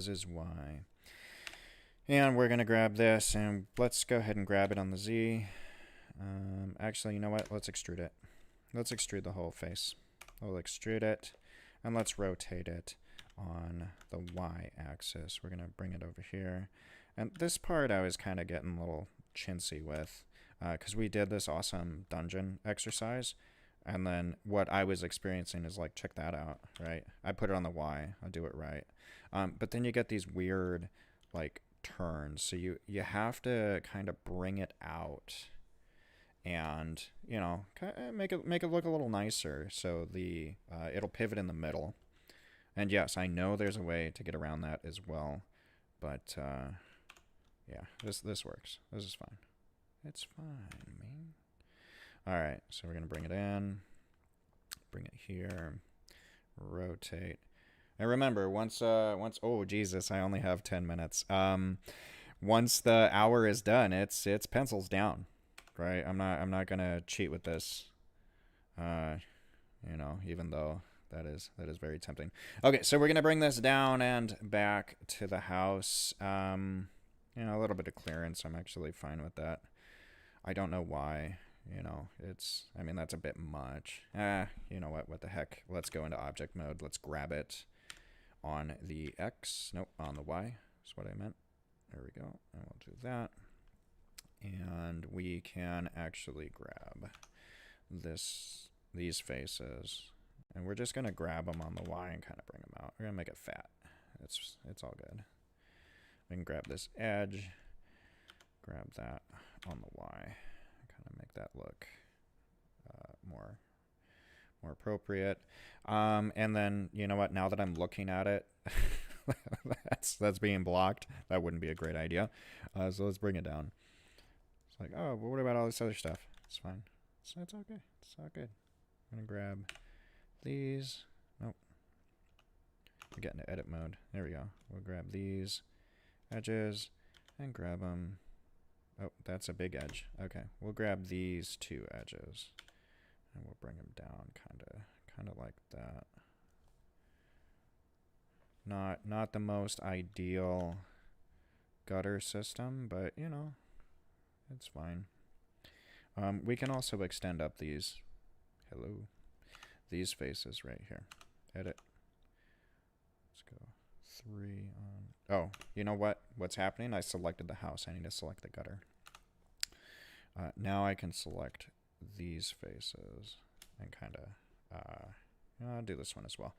[SPEAKER 1] is why. And we're going to grab this, and let's go ahead and grab it on the Z. Actually, you know what? Let's extrude it. Let's extrude the whole face. We'll extrude it, and let's rotate it on the y-axis. We're going to bring it over here. And this part I was kind of getting a little chintzy with, because we did this awesome dungeon exercise. And then what I was experiencing is like, check that out, right? I put it on the Y. I'll do it right. But then you get these weird, like, turns. So you have to kind of bring it out and, you know, make it look a little nicer. So the it'll pivot in the middle. And yes, I know there's a way to get around that as well. But, yeah, this works. This is fine. It's fine, man. Alright, so we're going to bring it in, bring it here, rotate. And remember, once, oh Jesus, I only have 10 minutes. Once the hour is done, it's pencils down, right? I'm not going to cheat with this, you know, even though that is very tempting. Okay, so we're going to bring this down and back to the house. You know, a little bit of clearance, I'm actually fine with that. I don't know why. You know, I mean, that's a bit much. You know what the heck. Let's go into object mode. Let's grab it on the X. Nope, on the Y. That's what I meant. There we go. And we'll do that. And we can actually grab these faces. And we're just going to grab them on the Y and kind of bring them out. We're going to make it fat. It's all good. We can grab this edge. Grab that on the Y. Make that look more appropriate. And then, you know what, now that I'm looking at it, that's being blocked. That wouldn't be a great idea. So let's bring it down. It's like, oh, well, what about all this other stuff? It's fine. It's okay. It's all good. I'm going to grab these. Nope. We get into edit mode. There we go. We'll grab these edges and grab them. Oh, that's a big edge. Okay, we'll grab these two edges, and we'll bring them down, kind of like that. Not the most ideal gutter system, but you know, it's fine. We can also extend up these faces right here. Edit. Let's go 3 on. Oh, you know what? What's happening? I selected the house. I need to select the gutter. Now I can select these faces and kind of, I'll do this one as well.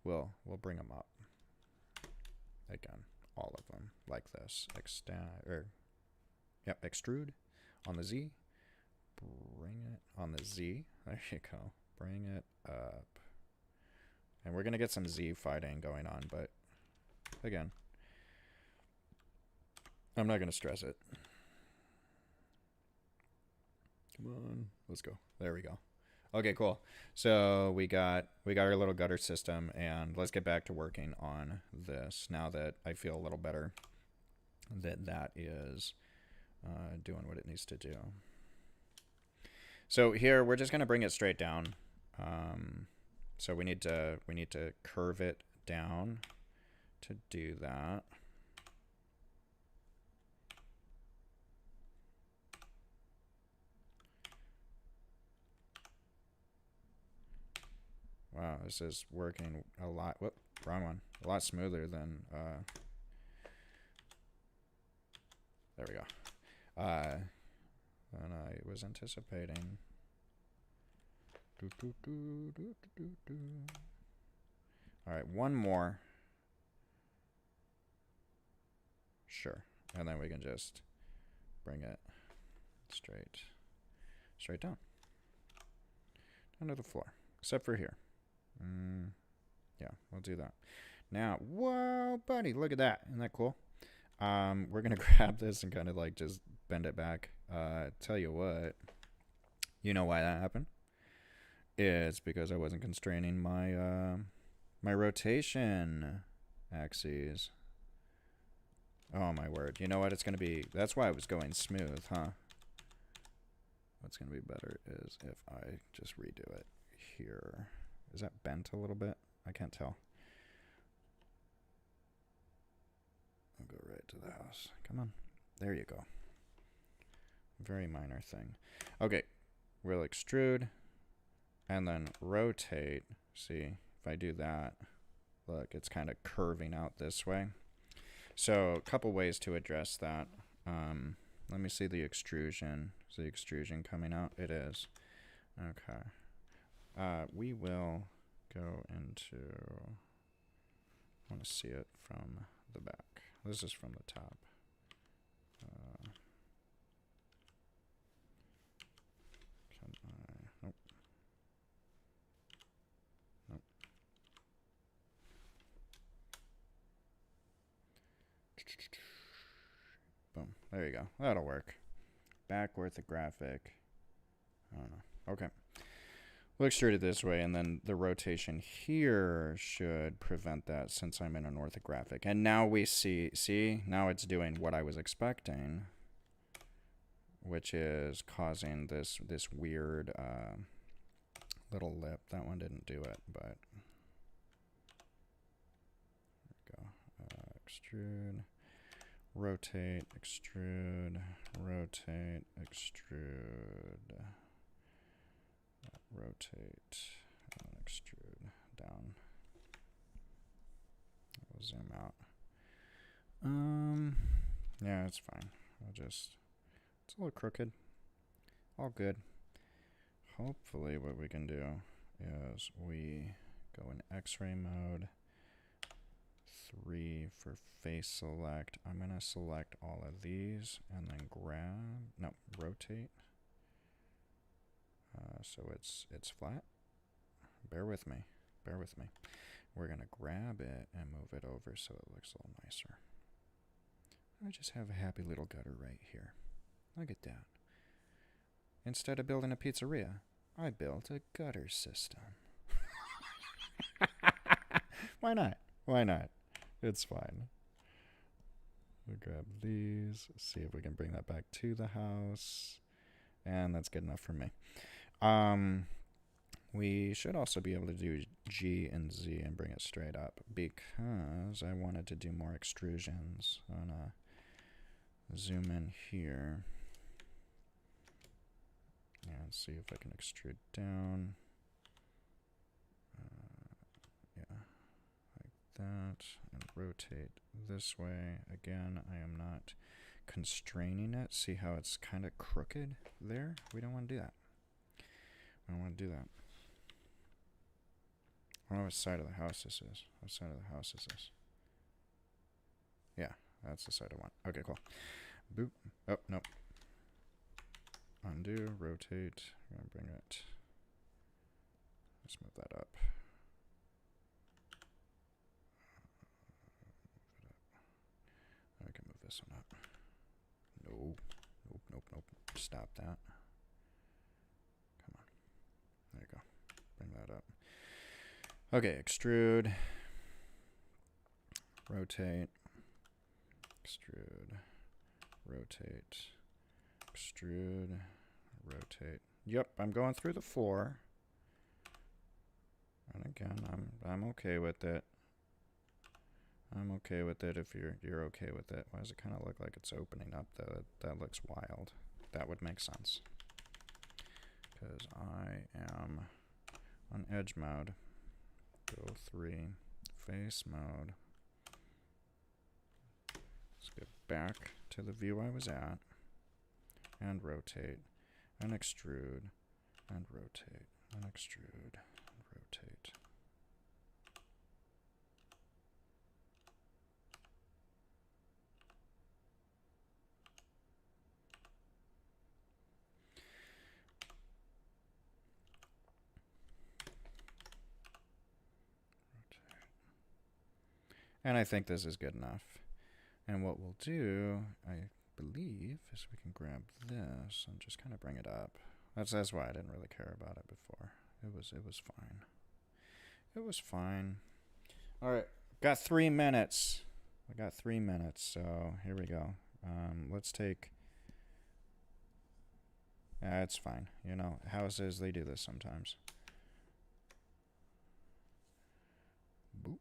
[SPEAKER 1] We'll bring them up. Again, all of them like this. Extrude on the Z. Bring it on the Z. There you go. Bring it up. And we're going to get some Z fighting going on, but again, I'm not going to stress it. Come on. Let's go. There we go. Okay, cool. So we got our little gutter system, and let's get back to working on this now that I feel a little better that is doing what it needs to do. So here we're just going to bring it straight down. So we need to curve it down to do that. Wow, this is working a lot. Whoop, wrong one. A lot smoother than. There we go. Than I was anticipating. All right, one more. Sure, and then we can just bring it straight down to the floor, except for here. Yeah, we'll do that. Now, whoa, buddy, look at that. Isn't that cool? We're going to grab this and kind of like just bend it back. Tell you what, you know why that happened? It's because I wasn't constraining my, my rotation axes. Oh, my word. You know what? It's going to be, that's why it was going smooth, huh? What's going to be better is if I just redo it here. Is that bent a little bit? I can't tell. I'll go right to the house. Come on. There you go. Very minor thing. Okay. We'll extrude and then rotate. See, if I do that, Look, it's kind of curving out this way. So a couple ways to address that. Let me see the extrusion. Is the extrusion coming out? It is. Okay. We will go into... I want to see it from the back. This is from the top. Can I... Nope. Nope. Boom. There you go. That'll work. Back orthographic. I don't know. Okay. We'll extrude it this way, and then the rotation here should prevent that since I'm in an orthographic. And now we see, now it's doing what I was expecting, which is causing this weird little lip. That one didn't do it, but there we go. Extrude, rotate, extrude, rotate, extrude. Rotate and extrude down. We'll zoom out. Yeah, it's fine. it's a little crooked. All good. Hopefully what we can do is we go in X-ray mode. 3 for face select. I'm gonna select all of these and then rotate. So it's flat. Bear with me. Bear with me. We're going to grab it and move it over so it looks a little nicer. I just have a happy little gutter right here. Look at that. Instead of building a pizzeria, I built a gutter system. Why not? Why not? It's fine. We'll grab these, see if we can bring that back to the house. And that's good enough for me. We should also be able to do G and Z and bring it straight up because I wanted to do more extrusions. I'm gonna zoom in here and see if I can extrude down. Yeah, like that, and rotate this way. Again, I am not constraining it. See how it's kind of crooked there? We don't want to do that. I don't want to do that. I don't know what side of the house this is. What side of the house is this? Yeah, that's the side I want. Okay, cool. Boop. Oh, nope. Undo, rotate. I'm going to bring it. Let's move that up. I can move this one up. No. Nope, nope, nope. Stop that. Come on. There you go. Bring that up. Okay, extrude. Rotate. Extrude. Rotate. Extrude. Rotate. Yep, I'm going through the floor. And again, I'm okay with it. I'm okay with it if you're okay with it. Why does it kind of look like it's opening up though? That looks wild. That would make sense. Because I am on edge mode. Go 3. Face mode. Let's get back to the view I was at. And rotate. And extrude. And rotate. And extrude. And rotate. And I think this is good enough. And what we'll do, I believe, is we can grab this and just kind of bring it up. That's why I didn't really care about it before. It was fine. It was fine. All right, got 3 minutes. I got 3 minutes, so here we go. Let's take. Yeah, it's fine. You know, houses, they do this sometimes. Boop.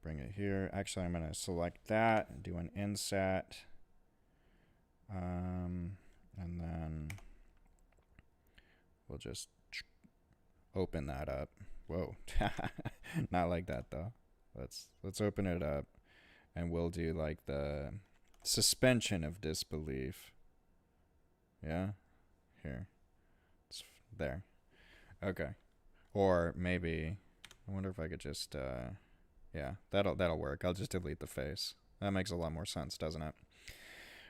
[SPEAKER 1] Bring it here. Actually, I'm going to select that and do an inset. And then we'll just open that up. Whoa. Not like that though. Let's open it up and we'll do like the suspension of disbelief. Yeah? Here. It's there. Okay. Or maybe I wonder if I could just yeah, that'll work. I'll just delete the face. That makes a lot more sense, doesn't it?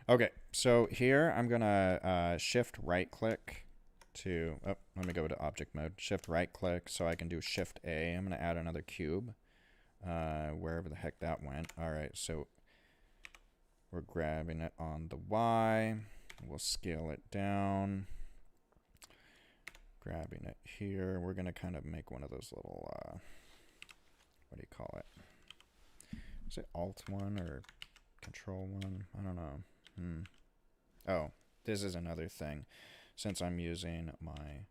[SPEAKER 1] Okay, so here I'm gonna shift right click to, oh, let me go to object mode. Shift right click so I can do shift A. I'm gonna add another cube, wherever the heck that went. All right, so we're grabbing it on the Y. We'll scale it down. Grabbing it here. We're gonna kind of make one of those little, what do you call it? Is it Alt 1 or Control 1? I don't know. Oh, this is another thing. Since I'm using my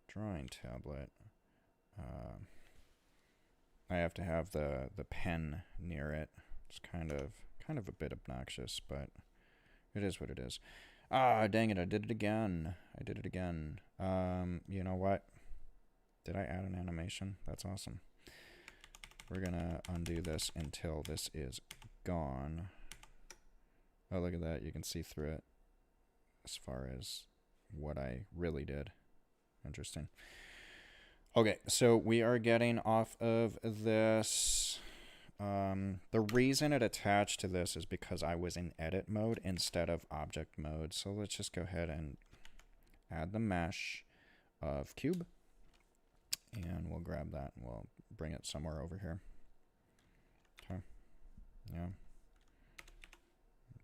[SPEAKER 1] drawing tablet, I have to have the pen near it. It's kind of a bit obnoxious, but it is what it is. Ah, dang it, I did it again. You know what? Did I add an animation? That's awesome. We're gonna undo this until this is gone. Oh, look at that. You can see through it as far as what I really did. Interesting. Okay, so we are getting off of this. The reason it attached to this is because I was in edit mode instead of object mode. So let's just go ahead and add the mesh of cube. And we'll grab that and we'll bring it somewhere over here. Okay. Yeah.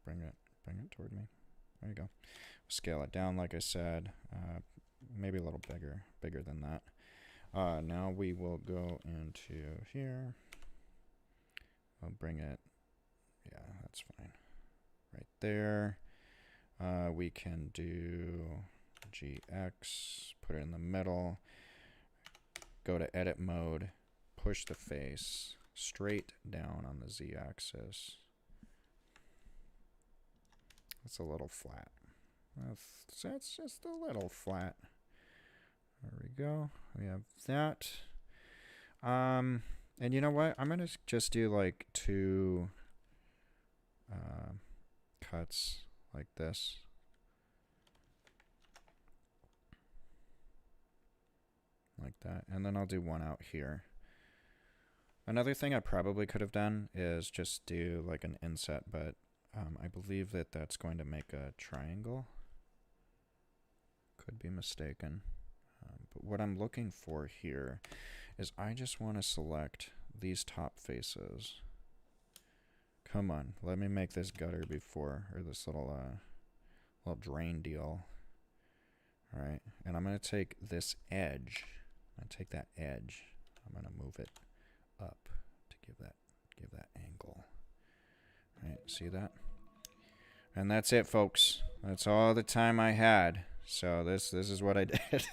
[SPEAKER 1] Bring it toward me. There you go. Scale it down, like I said. Maybe a little bigger than that. Now we will go into here. I'll bring it. Yeah, that's fine. Right there. We can do GX. Put it in the middle. Go to edit mode. Push the face straight down on the Z-axis. It's a little flat. It's just a little flat. There we go. We have that. And you know what? I'm going to just do like 2 cuts like this. Like that. And then I'll do one out here. Another thing I probably could have done is just do like an inset, but I believe that that's going to make a triangle. Could be mistaken. But what I'm looking for here is I just want to select these top faces. Come on, let me make this gutter before, or this little drain deal. All right, and I'm going to take this edge. I'm going to take that edge. I'm going to move it up to give that angle. All right, see that? And that's it, folks. That's all the time I had. So this is what I did.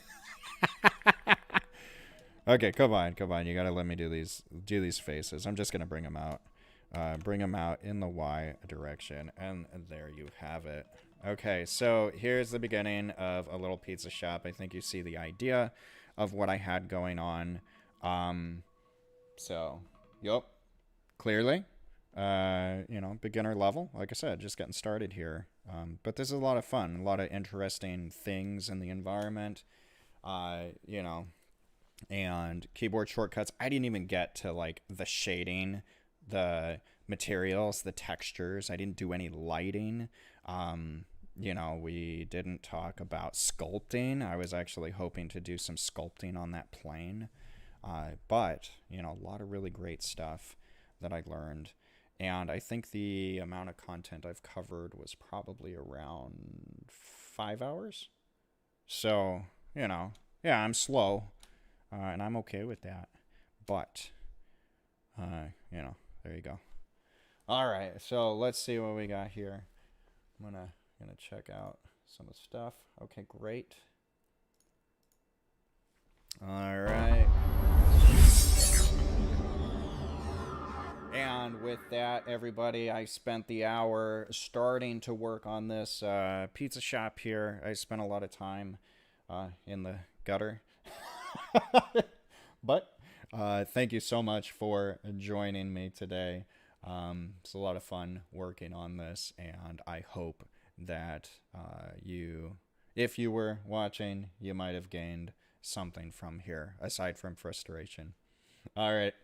[SPEAKER 1] Okay, come on. You gotta let me do these faces. I'm just gonna bring them out. Bring them out in the Y direction, and there you have it. Okay, so here's the beginning of a little pizza shop. I think you see the idea of what I had going on. So, yup, clearly. Beginner level, like I said, just getting started here. But this is a lot of fun, a lot of interesting things in the environment, and keyboard shortcuts. I didn't even get to like the shading, the materials, the textures. I didn't do any lighting. We didn't talk about sculpting. I was actually hoping to do some sculpting on that plane. But, a lot of really great stuff that I learned. And I think the amount of content I've covered was probably around 5 hours. So, yeah, I'm slow, and I'm okay with that. But, there you go. All right, so let's see what we got here. I'm gonna check out some of the stuff. Okay, great. All right. And with that, everybody, I spent the hour starting to work on this pizza shop here. I spent a lot of time in the gutter. But Thank you so much for joining me today. It's a lot of fun working on this, and I hope that if you were watching, you might have gained something from here aside from frustration. All right.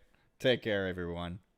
[SPEAKER 1] Take care, everyone.